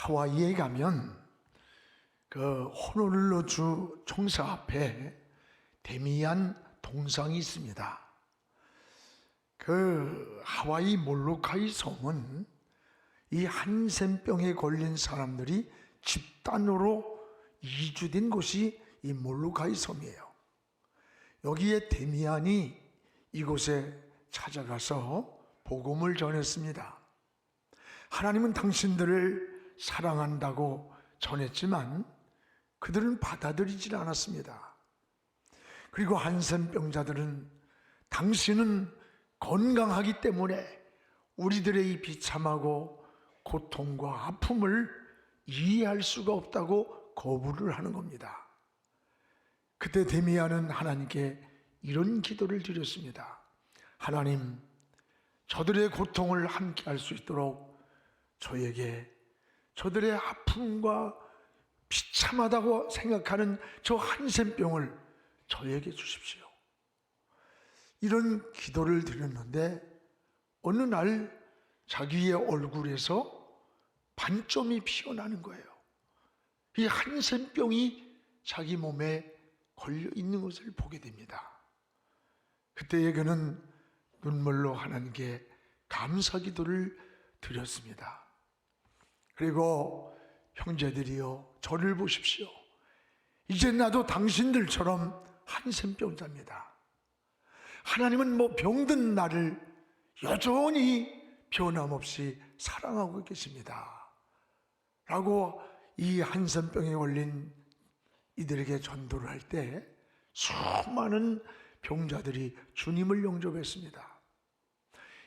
하와이에 가면 그 호놀룰루 주 총사 앞에 데미안 동상이 있습니다. 그 하와이 몰로카이 섬은 이 한센병에 걸린 사람들이 집단으로 이주된 곳이 이 몰로카이 섬이에요. 여기에 데미안이 이곳에 찾아가서 복음을 전했습니다. 하나님은 당신들을 사랑한다고 전했지만 그들은 받아들이질 않았습니다. 그리고 한센병자들은 당신은 건강하기 때문에 우리들의 이 비참하고 고통과 아픔을 이해할 수가 없다고 거부를 하는 겁니다. 그때 데미안은 하나님께 이런 기도를 드렸습니다. 하나님, 저들의 고통을 함께 할 수 있도록 저에게 저들의 아픔과 비참하다고 생각하는 저 한센병을 저에게 주십시오. 이런 기도를 드렸는데 어느 날 자기의 얼굴에서 반점이 피어나는 거예요. 이 한센병이 자기 몸에 걸려 있는 것을 보게 됩니다. 그때에 그는 눈물로 하나님께 감사 기도를 드렸습니다. 그리고 형제들이여, 저를 보십시오. 이제 나도 당신들처럼 한센병자입니다. 하나님은 병든 나를 여전히 변함없이 사랑하고 계십니다. 라고 이 한센병에 걸린 이들에게 전도를 할 때 수많은 병자들이 주님을 영접했습니다.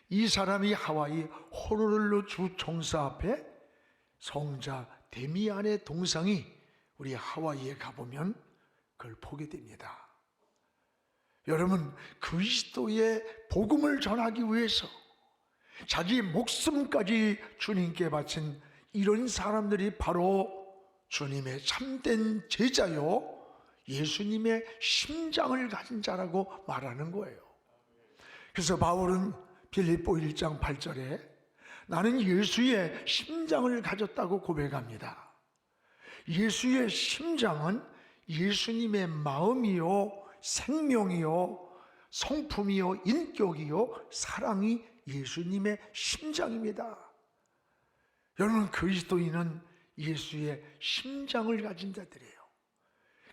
이 사람이 하와이 호놀룰루 주 총사 앞에 성자 데미안의 동상이 우리 하와이에 가보면 그걸 보게 됩니다. 여러분, 그리스도의 복음을 전하기 위해서 자기 목숨까지 주님께 바친 이런 사람들이 바로 주님의 참된 제자요, 예수님의 심장을 가진 자라고 말하는 거예요. 그래서 바울은 빌립보 1장 8절에 나는 예수의 심장을 가졌다고 고백합니다. 예수의 심장은 예수님의 마음이요, 생명이요, 성품이요, 인격이요, 사랑이 예수님의 심장입니다. 여러분, 그리스도인은 예수의 심장을 가진 자들이에요.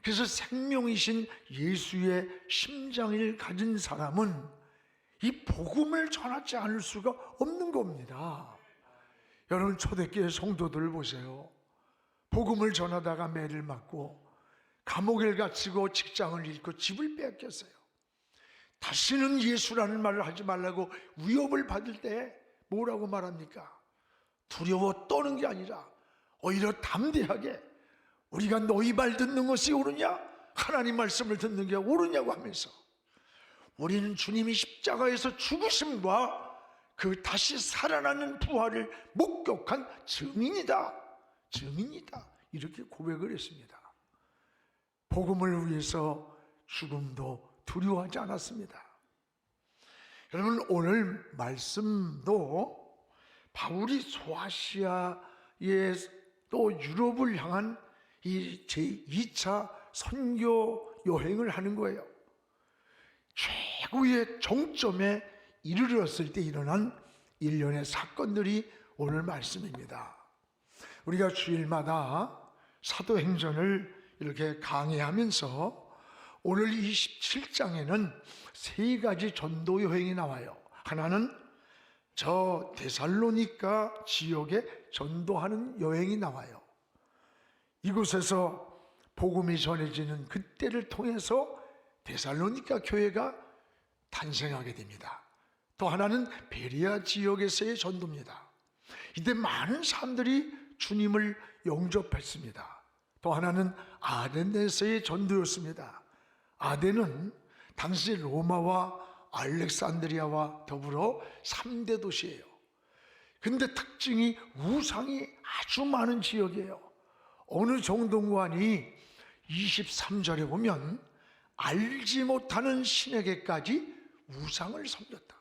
그래서 생명이신 예수의 심장을 가진 사람은 이 복음을 전하지 않을 수가 없는 겁니다. 여러분, 초대교회 성도들 보세요. 복음을 전하다가 매를 맞고 감옥에 갇히고 직장을 잃고 집을 빼앗겼어요. 다시는 예수라는 말을 하지 말라고 위협을 받을 때 뭐라고 말합니까? 두려워 떠는 게 아니라 오히려 담대하게 우리가 너희 말 듣는 것이 옳으냐? 하나님 말씀을 듣는 게 옳으냐고 하면서 우리는 주님이 십자가에서 죽으심과 그 다시 살아나는 부활을 목격한 증인이다. 이렇게 고백을 했습니다. 복음을 위해서 죽음도 두려워하지 않았습니다. 여러분, 오늘 말씀도 바울이 소아시아에 또 유럽을 향한 이 제2차 선교 여행을 하는 거예요. 최고의 정점에 이르렀을 때 일어난 일련의 사건들이 오늘 말씀입니다. 우리가 주일마다 사도행전을 이렇게 강의하면서 오늘 27장에는 세 가지 전도 여행이 나와요. 하나는 저 데살로니가 지역에 전도하는 여행이 나와요. 이곳에서 복음이 전해지는 그때를 통해서 데살로니가 교회가 탄생하게 됩니다. 또 하나는 베레아 지역에서의 전도입니다. 이때 많은 사람들이 주님을 영접했습니다. 또 하나는 아덴에서의 전도였습니다. 아덴은 당시 로마와 알렉산드리아와 더불어 3대 도시예요. 근데 특징이 우상이 아주 많은 지역이에요. 어느 정동관이 23절에 보면 알지 못하는 신에게까지 우상을 섬겼다.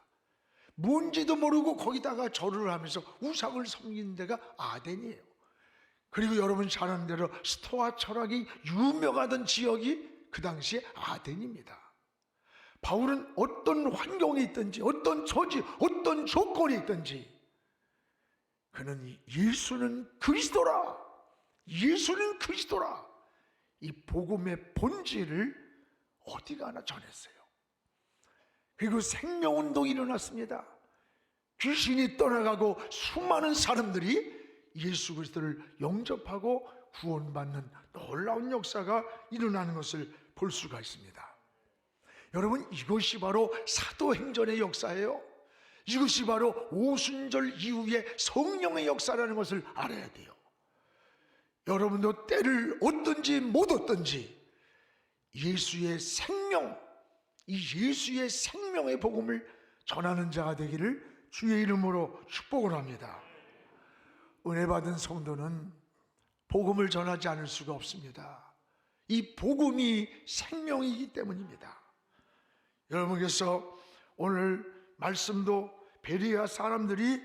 뭔지도 모르고 거기다가 절을 하면서 우상을 섬기는 데가 아덴이에요. 그리고 여러분 잘 아는 대로 스토아 철학이 유명하던 지역이 그 당시에 아덴입니다. 바울은 어떤 환경에 있든지 어떤 처지, 어떤 조건이 있든지 그는 예수는 그리스도라, 예수는 그리스도라, 이 복음의 본질을 어디 가나 전했어요. 그리고 생명운동이 일어났습니다. 귀신이 떠나가고 수많은 사람들이 예수 그리스도를 영접하고 구원받는 놀라운 역사가 일어나는 것을 볼 수가 있습니다. 여러분, 이것이 바로 사도행전의 역사예요. 이것이 바로 오순절 이후의 성령의 역사라는 것을 알아야 돼요. 여러분도 때를 얻든지 못 얻든지 예수의 생명, 이 예수의 생명의 복음을 전하는 자가 되기를 주의 이름으로 축복을 합니다. 은혜 받은 성도는 복음을 전하지 않을 수가 없습니다. 이 복음이 생명이기 때문입니다. 여러분께서 오늘 말씀도 베레아 사람들이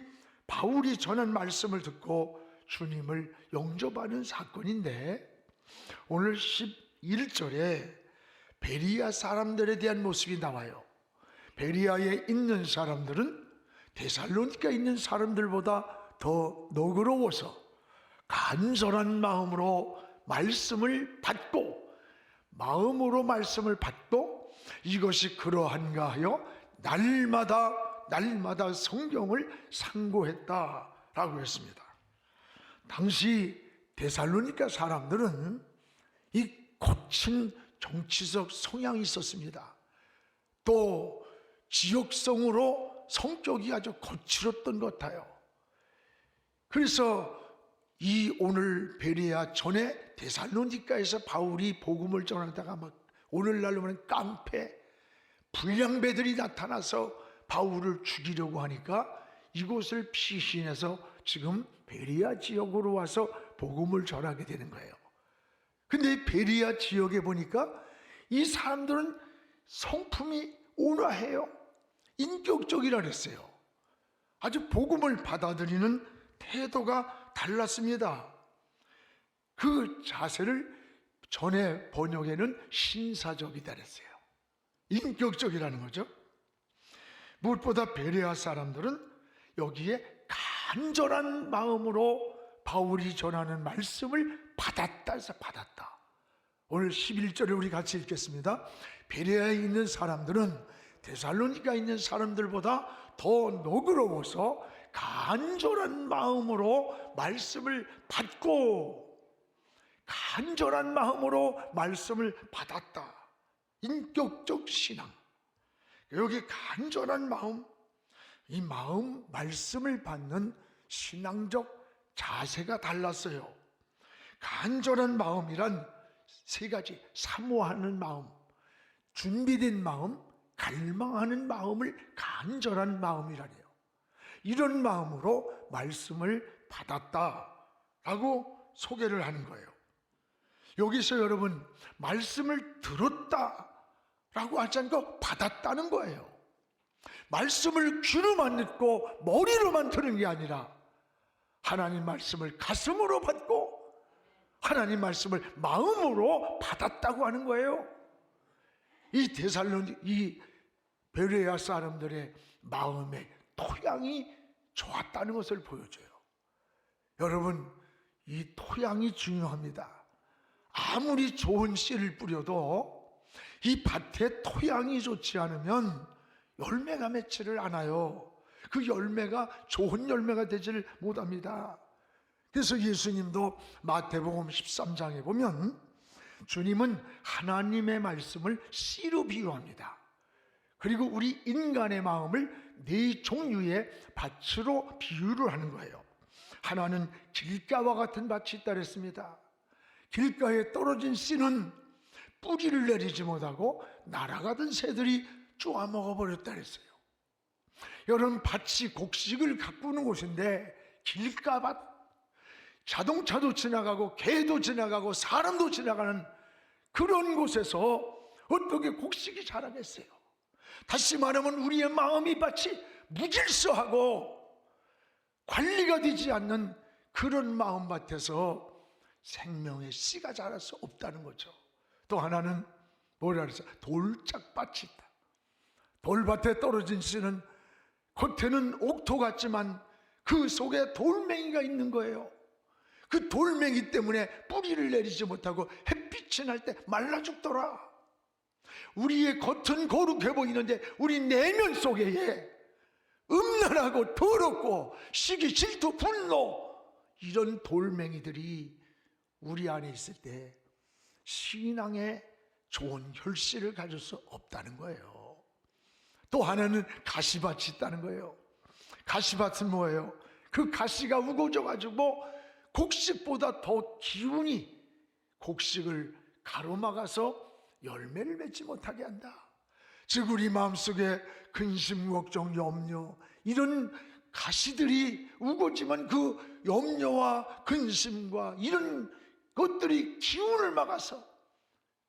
바울이 전한 말씀을 듣고 주님을 영접하는 사건인데, 오늘 11절에 베레아 사람들에 대한 모습이 나와요. 베레아에 있는 사람들은 데살로니가에 있는 사람들보다 더 너그러워서 간절한 마음으로 말씀을 받고, 마음으로 말씀을 받고, 이것이 그러한가 하여 날마다 성경을 상고했다라고 했습니다. 당시 데살로니가 사람들은 이 거친 정치적 성향이 있었습니다. 또 지역성으로 성격이 아주 거칠었던 것 같아요. 그래서 이 오늘 베레아 전에 데살로니가에서 바울이 복음을 전하다가 막 오늘날로 말하면 깡패, 불량배들이 나타나서 바울을 죽이려고 하니까 이곳을 피신해서 지금 베레아 지역으로 와서 복음을 전하게 되는 거예요. 근데 베레아 지역에 보니까 이 사람들은 성품이 온화해요. 인격적이라 그랬어요. 아주 복음을 받아들이는 태도가 달랐습니다. 그 자세를 전에 번역에는 신사적이다 그랬어요. 인격적이라는 거죠. 무엇보다 베레아 사람들은 여기에 간절한 마음으로 바울이 전하는 말씀을 받았다 해서 받았다. 오늘 11절에 우리 같이 읽겠습니다. 베레아에 있는 사람들은 데살로니가에 있는 사람들보다 더 너그러워서 간절한 마음으로 말씀을 받고, 간절한 마음으로 말씀을 받았다. 인격적 신앙. 여기 간절한 마음, 이 마음, 말씀을 받는 신앙적 자세가 달랐어요. 간절한 마음이란 세 가지: 사모하는 마음, 준비된 마음, 갈망하는 마음을 간절한 마음이라네요. 이런 마음으로 말씀을 받았다라고 소개를 하는 거예요. 여기서 여러분, 말씀을 들었다라고 하지 않고 받았다는 거예요. 말씀을 귀로만 듣고 머리로만 들은 게 아니라 하나님 말씀을 가슴으로 받고 하나님 말씀을 마음으로 받았다고 하는 거예요. 이 베레아 사람들의 마음의 토양이 좋았다는 것을 보여줘요. 여러분, 이 토양이 중요합니다. 아무리 좋은 씨를 뿌려도 이 밭에 토양이 좋지 않으면 열매가 맺지를 않아요. 그 열매가 좋은 열매가 되지를 못합니다. 그래서 예수님도 마태복음 13장에 보면 주님은 하나님의 말씀을 씨로 비유합니다. 그리고 우리 인간의 마음을 네 종류의 밭으로 비유를 하는 거예요. 하나는 길가와 같은 밭이 있다 그랬습니다. 길가에 떨어진 씨는 뿌리를 내리지 못하고 날아가던 새들이 쪼아 먹어버렸다 그랬어요. 여러분, 밭이 곡식을 가꾸는 곳인데 길가밭, 자동차도 지나가고 개도 지나가고 사람도 지나가는 그런 곳에서 어떻게 곡식이 자라겠어요? 다시 말하면 우리의 마음이 밭이 무질서하고 관리가 되지 않는 그런 마음밭에서 생명의 씨가 자랄 수 없다는 거죠. 또 하나는 뭐라 그랬어요? 돌짝밭이 있다. 돌밭에 떨어진 씨는 겉에는 옥토 같지만 그 속에 돌멩이가 있는 거예요. 그 돌멩이 때문에 뿌리를 내리지 못하고 햇빛이 날 때 말라 죽더라. 우리의 겉은 거룩해 보이는데 우리 내면 속에 음란하고 더럽고 시기, 질투, 분노 이런 돌멩이들이 우리 안에 있을 때 신앙의 좋은 결실을 가질 수 없다는 거예요. 또 하나는 가시밭이 있다는 거예요. 가시밭은 뭐예요? 그 가시가 우거져 가지고 곡식보다 더 기운이 곡식을 가로막아서 열매를 맺지 못하게 한다. 즉 우리 마음속에 근심, 걱정, 염려 이런 가시들이 우거지만 그 염려와 근심과 이런 것들이 기운을 막아서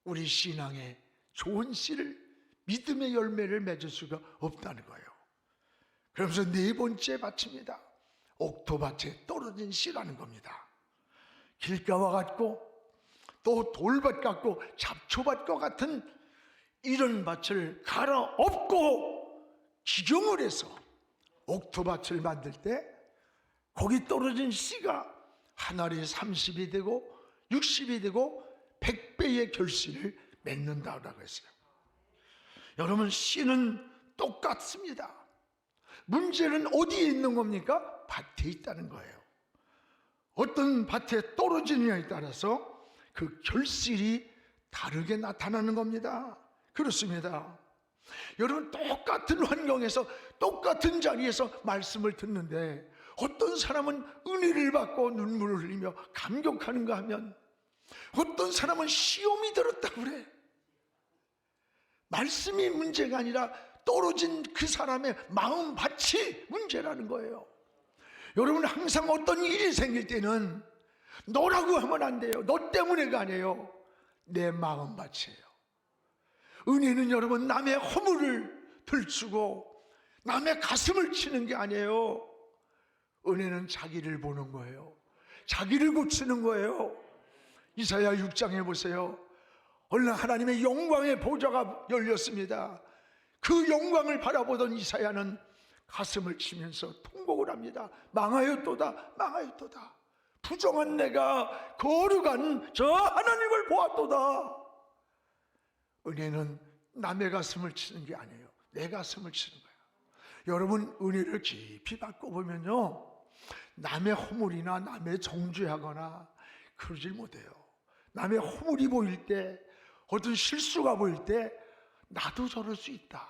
우리 신앙에 좋은 씨를, 믿음의 열매를 맺을 수가 없다는 거예요. 그러면서 네 번째 밭입니다. 옥토밭에 떨어진 씨라는 겁니다. 길가와 같고 또 돌밭 같고 잡초밭과 같은 이런 밭을 갈아엎고 기경을 해서 옥토밭을 만들 때 거기 떨어진 씨가 한 알이 30이 되고 60이 되고 100배의 결실을 맺는다고 했어요. 여러분, 씨는 똑같습니다. 문제는 어디에 있는 겁니까? 밭에 있다는 거예요. 어떤 밭에 떨어지느냐에 따라서 그 결실이 다르게 나타나는 겁니다. 그렇습니다. 여러분, 똑같은 환경에서 똑같은 자리에서 말씀을 듣는데 어떤 사람은 은혜를 받고 눈물을 흘리며 감격하는가 하면 어떤 사람은 시험이 들었다고 그래. 말씀이 문제가 아니라 떨어진 그 사람의 마음밭이 문제라는 거예요. 여러분, 항상 어떤 일이 생길 때는 너라고 하면 안 돼요. 너 때문에가 아니에요. 내 마음밭이에요. 은혜는 여러분 남의 허물을 들추고 남의 가슴을 치는 게 아니에요. 은혜는 자기를 보는 거예요. 자기를 고치는 거예요. 이사야 6장에 보세요. 얼른 하나님의 영광의 보좌가 열렸습니다. 그 영광을 바라보던 이사야는 가슴을 치면서 통곡을 합니다. 망하였도다, 망하였도다. 부정한 내가 거룩한 저 하나님을 보았도다. 은혜는 남의 가슴을 치는 게 아니에요. 내 가슴을 치는 거예요. 여러분, 은혜를 깊이 받고 보면요, 남의 허물이나 남의 정죄하거나 그러질 못해요. 남의 허물이 보일 때, 어떤 실수가 보일 때 나도 저럴 수 있다.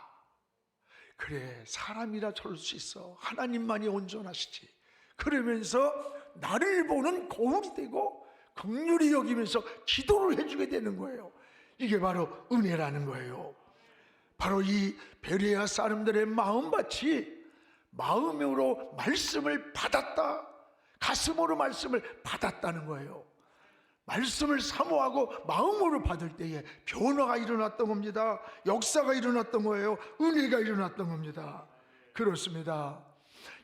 그래, 사람이라 저럴 수 있어. 하나님만이 온전하시지. 그러면서 나를 보는 거울이 되고 긍휼히 여기면서 기도를 해주게 되는 거예요. 이게 바로 은혜라는 거예요. 바로 이 베레아 사람들의 마음밭이 마음으로 말씀을 받았다, 가슴으로 말씀을 받았다는 거예요. 말씀을 사모하고 마음으로 받을 때에 변화가 일어났던 겁니다. 역사가 일어났던 거예요. 은혜가 일어났던 겁니다. 그렇습니다.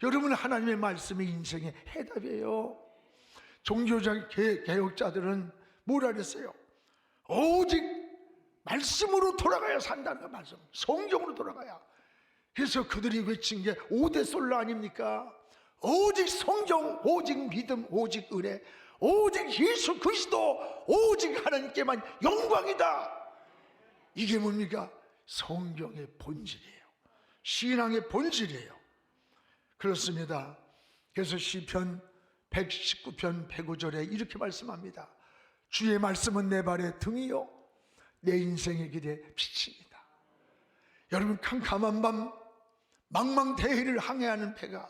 여러분, 하나님의 말씀이 인생의 해답이에요. 종교적 개혁자들은 뭐라 그랬어요? 오직 말씀으로 돌아가야 산다는 거예요. 말씀, 성경으로 돌아가야. 그래서 그들이 외친 게 5대 솔로 아닙니까? 오직 성경, 오직 믿음, 오직 은혜, 오직 예수 그리스도, 오직 하나님께만 영광이다. 이게 뭡니까? 성경의 본질이에요. 신앙의 본질이에요. 그렇습니다. 그래서 시편 119편 105절에 이렇게 말씀합니다. 주의 말씀은 내 발의 등이요 내 인생의 길에 빛입니다. 여러분, 캄캄한 밤 망망대해를 항해하는 배가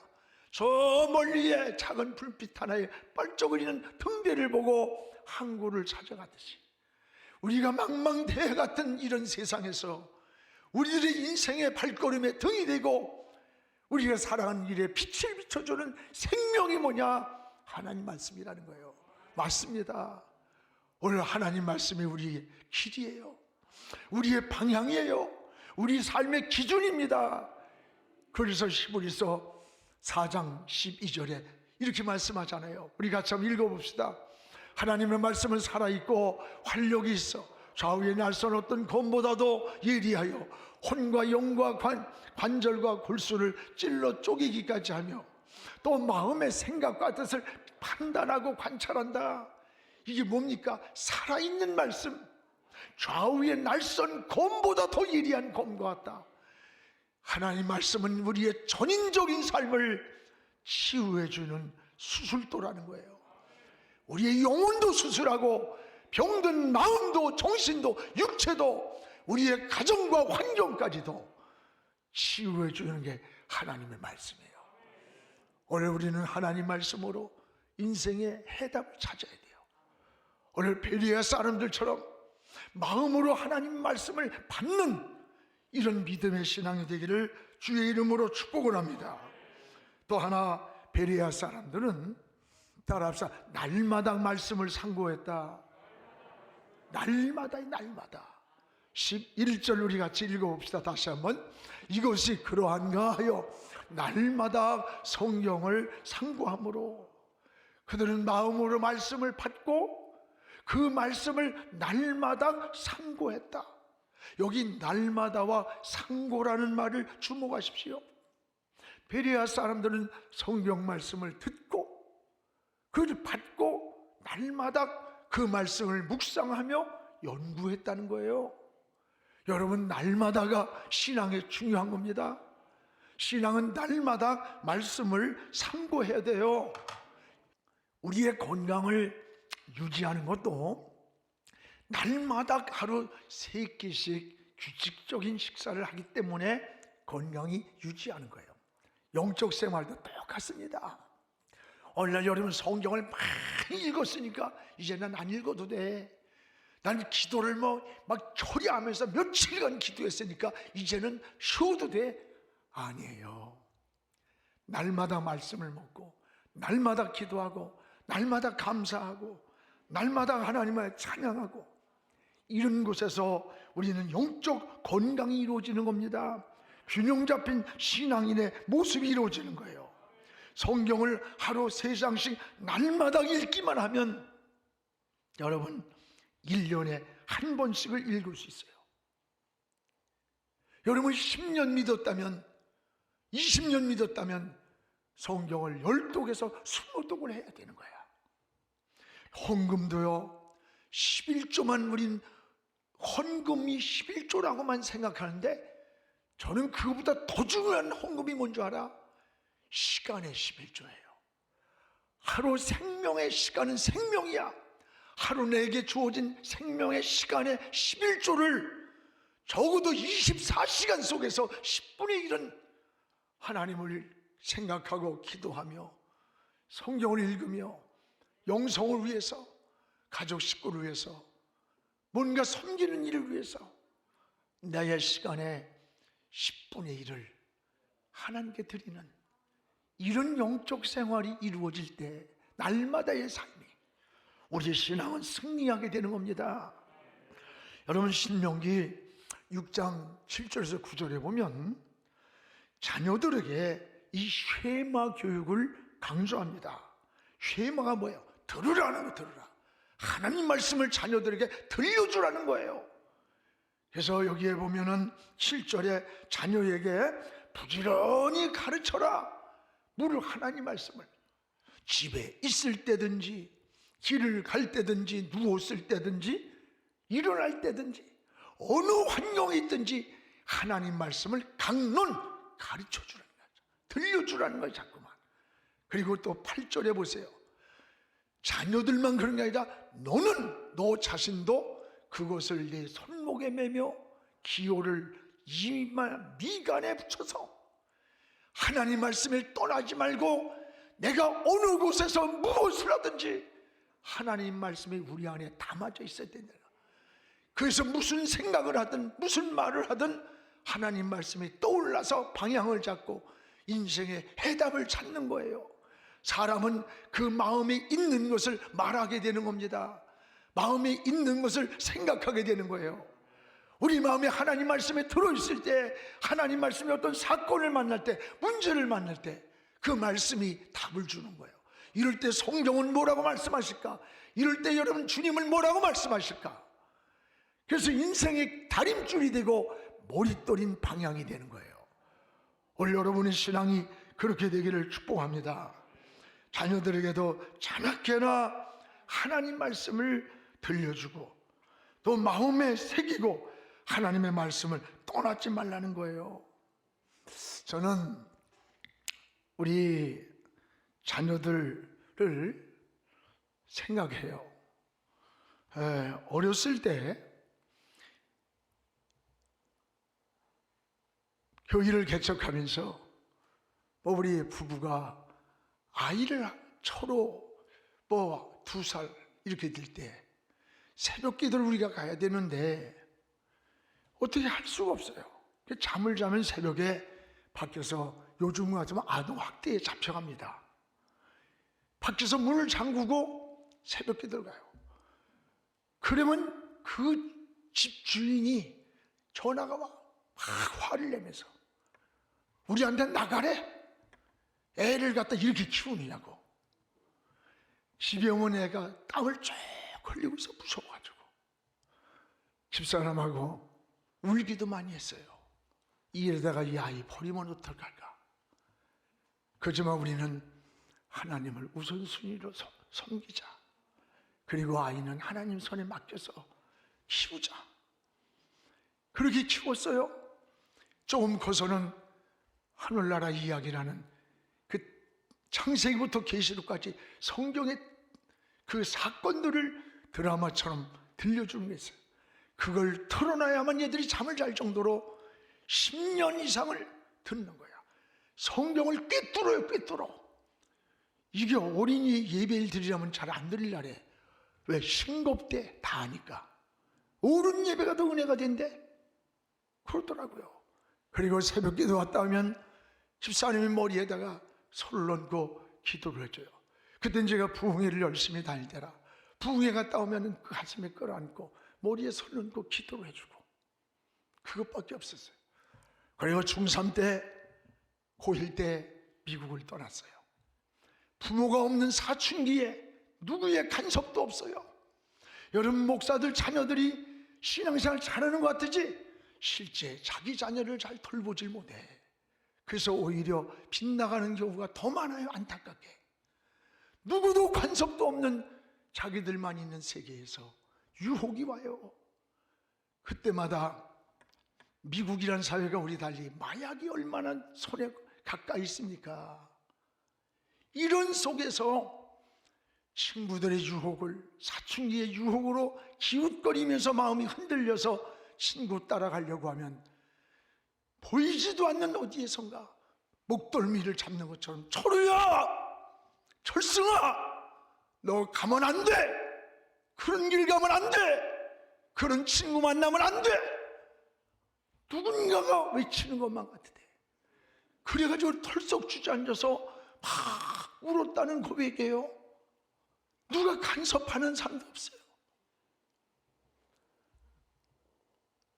저 멀리에 작은 불빛 하나에 반짝거리는 등대를 보고 항구를 찾아가듯이 우리가 망망대해 같은 이런 세상에서 우리들의 인생의 발걸음에 등이 되고 우리가 살아가는 길에 빛을 비춰주는 생명이 뭐냐? 하나님 말씀이라는 거예요. 맞습니다. 오늘 하나님 말씀이 우리의 길이에요. 우리의 방향이에요. 우리 삶의 기준입니다. 그래서 히브리서 4장 12절에 이렇게 말씀하잖아요. 우리 같이 한번 읽어봅시다. 하나님의 말씀은 살아있고 활력이 있어 좌우의 날선 어떤 검보다도 예리하여 혼과 영과 관절과 골수를 찔러 쪼개기까지 하며 또 마음의 생각과 뜻을 판단하고 관찰한다. 이게 뭡니까? 살아있는 말씀, 좌우의 날선 검보다 더 예리한 검과 같다. 하나님 말씀은 우리의 전인적인 삶을 치유해주는 수술도라는 거예요. 우리의 영혼도 수술하고 병든 마음도 정신도 육체도 우리의 가정과 환경까지도 치유해주는 게 하나님의 말씀이에요. 오늘 우리는 하나님 말씀으로 인생의 해답을 찾아야 돼요. 오늘 베레아 사람들처럼 마음으로 하나님 말씀을 받는 이런 믿음의 신앙이 되기를 주의 이름으로 축복을 합니다. 또 하나 베레아 사람들은 따라합시다. 날마다 말씀을 상고했다. 날마다 11절 우리 같이 읽어봅시다. 다시 한번. 이것이 그러한가 하여 날마다 성경을 상고함으로 그들은 마음으로 말씀을 받고 그 말씀을 날마다 상고했다. 여기 날마다와 상고라는 말을 주목하십시오. 베레아 사람들은 성경 말씀을 듣고 그를 받고 날마다 그 말씀을 묵상하며 연구했다는 거예요. 여러분, 날마다가 신앙에 중요한 겁니다. 신앙은 날마다 말씀을 상고해야 돼요. 우리의 건강을 유지하는 것도 날마다 하루 3끼씩 규칙적인 식사를 하기 때문에 건강이 유지하는 거예요. 영적 생활도 똑같습니다. 오늘날 여러분 성경을 많이 읽었으니까 이제는 안 읽어도 돼. 난 기도를 막 처리하면서 며칠간 기도했으니까 이제는 쉬어도 돼. 아니에요. 날마다 말씀을 먹고 날마다 기도하고 날마다 감사하고 날마다 하나님을 찬양하고 이런 곳에서 우리는 영적 건강이 이루어지는 겁니다. 균형 잡힌 신앙인의 모습이 이루어지는 거예요. 성경을 하루 3장씩 날마다 읽기만 하면 여러분 1년에 한 번씩을 읽을 수 있어요. 여러분 10년 믿었다면 20년 믿었다면 성경을 10독에서 20독을 해야 되는 거야. 헌금도요 11조만 우린 헌금이 11조라고만 생각하는데 저는 그거보다 더 중요한 헌금이 뭔지 알아? 시간의 11조예요. 하루 생명의 시간은 생명이야. 하루 내게 주어진 생명의 시간의 11조를 적어도 24시간 속에서 10분의 1은 하나님을 생각하고 기도하며 성경을 읽으며 영성을 위해서 가족 식구를 위해서 뭔가 섬기는 일을 위해서 나의 시간의 10분의 1을 하나님께 드리는 이런 영적 생활이 이루어질 때 날마다의 삶이 우리의 신앙은 승리하게 되는 겁니다. 여러분 신명기 6장 7절에서 9절에 보면 자녀들에게 이 쉐마 교육을 강조합니다. 쉐마가 뭐예요? 들으라는 거, 들으라. 하나님 말씀을 자녀들에게 들려주라는 거예요. 그래서 여기에 보면은 7절에 자녀에게 부지런히 가르쳐라. 뭐를? 하나님 말씀을. 집에 있을 때든지 길을 갈 때든지 누웠을 때든지 일어날 때든지 어느 환경에 있든지 하나님 말씀을 강론 가르쳐주라는 거죠. 들려주라는 거예요. 자꾸만. 그리고 또 8절에 보세요. 자녀들만 그런 게 아니라 너는 너 자신도 그것을 내 손목에 매며 기호를 미간에 붙여서 하나님 말씀을 떠나지 말고 내가 어느 곳에서 무엇을 하든지 하나님 말씀이 우리 안에 담아져 있어야 된다. 그래서 무슨 생각을 하든 무슨 말을 하든 하나님 말씀이 떠올라서 방향을 잡고 인생의 해답을 찾는 거예요. 사람은 그 마음에 있는 것을 말하게 되는 겁니다. 마음에 있는 것을 생각하게 되는 거예요. 우리 마음에 하나님 말씀에 들어있을 때 하나님 말씀이 어떤 사건을 만날 때 문제를 만날 때 그 말씀이 답을 주는 거예요. 이럴 때 성경은 뭐라고 말씀하실까? 이럴 때 여러분 주님은 뭐라고 말씀하실까? 그래서 인생의 다림줄이 되고 머릿돌인 방향이 되는 거예요. 오늘 여러분의 신앙이 그렇게 되기를 축복합니다. 자녀들에게도 자나깨나 하나님 말씀을 들려주고 또 마음에 새기고 하나님의 말씀을 떠나지 말라는 거예요. 저는 우리 자녀들을 생각해요. 어렸을 때 교회를 개척하면서 우리 부부가 아이를 초로 2살 이렇게 될 때 새벽 기도를 우리가 가야 되는데 어떻게 할 수가 없어요. 잠을 자면 새벽에 밖에서 요즘 같으면 아동 학대에 잡혀갑니다. 밖에서 문을 잠그고 새벽 기도를 가요. 그러면 그 집 주인이 전화가 막 화를 내면서 우리한테 나가래? 애를 갖다 이렇게 키우느냐고. 집에 오면 애가 땀을 쭉 흘리고 있어 무서워가지고 집사람하고 울기도 많이 했어요. 이러다가 이 아이 버리면 어떡할까. 그지만 우리는 하나님을 우선순위로 섬기자. 그리고 아이는 하나님 손에 맡겨서 키우자. 그렇게 키웠어요. 조금 커서는 하늘나라 이야기라는 그 창세기부터 계시록까지 성경의 그 사건들을 드라마처럼 들려주는 게 있어요. 그걸 틀어놔야만 얘들이 잠을 잘 정도로 10년 이상을 듣는 거야. 성경을 꿰뚫어요, 꿰뚫어. 이게 어린이 예배를 드리려면 잘 안 드리려래. 왜? 싱겁대, 다 아니까. 어른 예배가 더 은혜가 된대. 그러더라고요. 그리고 새벽 기도 왔다 하면 집사님이 머리에다가 손을 얹고 기도를 해줘요. 그땐 제가 부흥회를 열심히 다닐 때라 부흥회 갔다 오면 그 가슴에 끌어안고 머리에 손을 얹고 기도를 해주고 그것밖에 없었어요. 그리고 중3 때 고1 때 미국을 떠났어요. 부모가 없는 사춘기에 누구의 간섭도 없어요. 여러분 목사들 자녀들이 신앙생활 잘하는 것 같으지 실제 자기 자녀를 잘 돌보질 못해. 그래서 오히려 빗나가는 경우가 더 많아요. 안타깝게. 누구도 간섭도 없는 자기들만 있는 세계에서 유혹이 와요. 그때마다 미국이란 사회가 우리 달리 마약이 얼마나 손에 가까이 있습니까? 이런 속에서 친구들의 유혹을 사춘기의 유혹으로 기웃거리면서 마음이 흔들려서 친구 따라가려고 하면 보이지도 않는 어디에선가 목덜미를 잡는 것처럼 철우야! 철승아! 너 가면 안 돼! 그런 길 가면 안 돼! 그런 친구 만나면 안 돼! 누군가가 외치는 것만 같으대. 그래가지고 털썩 주저앉아서 막 울었다는 고백이에요. 누가 간섭하는 사람도 없어요.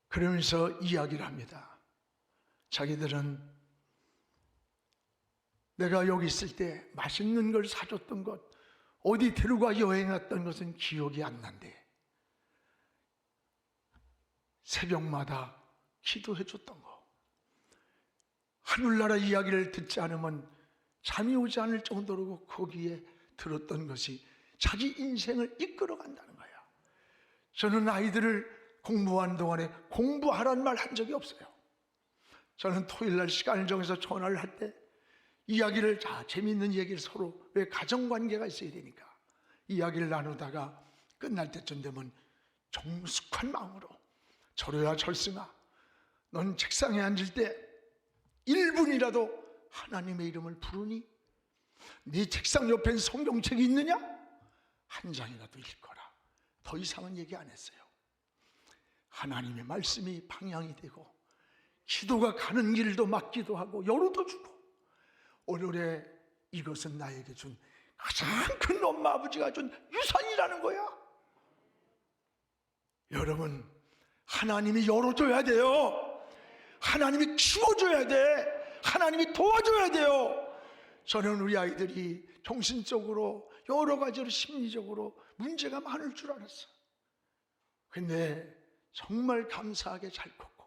그러면서 이야기를 합니다. 자기들은 내가 여기 있을 때 맛있는 걸 사줬던 것, 어디 데려가 여행 갔던 것은 기억이 안 난대. 새벽마다 기도해 줬던 거. 하늘나라 이야기를 듣지 않으면 잠이 오지 않을 정도로 거기에 들었던 것이 자기 인생을 이끌어 간다는 거야. 저는 아이들을 공부하는 동안에 공부하라는 말 한 적이 없어요. 저는 토요일날 시간을 정해서 전화를 할 때 이야기를 재미있는 얘기를 서로 왜 가정관계가 있어야 되니까 이야기를 나누다가 끝날 때쯤 되면 정숙한 마음으로 철우야 철승아 넌 책상에 앉을 때 1분이라도 하나님의 이름을 부르니? 네 책상 옆엔 성경책이 있느냐? 한 장이라도 읽거라. 더 이상은 얘기 안 했어요. 하나님의 말씀이 방향이 되고 기도가 가는 길도 막기도 하고 열어도 주고 오늘의 이것은 나에게 준 가장 큰 엄마 아버지가 준 유산이라는 거야. 여러분 하나님이 열어줘야 돼요. 하나님이 키워줘야 돼. 하나님이 도와줘야 돼요. 저는 우리 아이들이 정신적으로 여러 가지로 심리적으로 문제가 많을 줄 알았어요. 근데 정말 감사하게 잘 컸고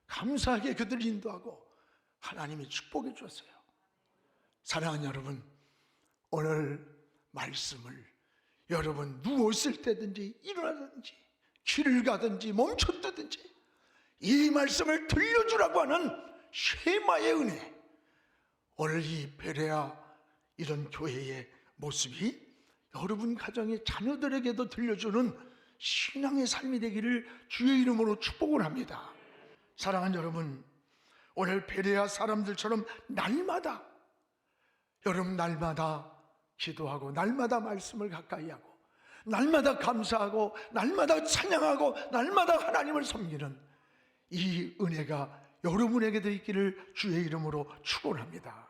감사하게 그들 인도하고 하나님이 축복해 주었어요. 사랑하는 여러분, 오늘 말씀을 여러분 누웠을 때든지 일어나든지 길을 가든지 멈췄다든지 이 말씀을 들려주라고 하는 쉐마의 은혜, 오늘 이 베레아 이런 교회의 모습이 여러분 가정의 자녀들에게도 들려주는 신앙의 삶이 되기를 주의 이름으로 축복을 합니다. 사랑하는 여러분, 오늘 베레아 사람들처럼 날마다 여러분 날마다 기도하고 날마다 말씀을 가까이 하고 날마다 감사하고 날마다 찬양하고 날마다 하나님을 섬기는 이 은혜가 여러분에게도 있기를 주의 이름으로 축원합니다.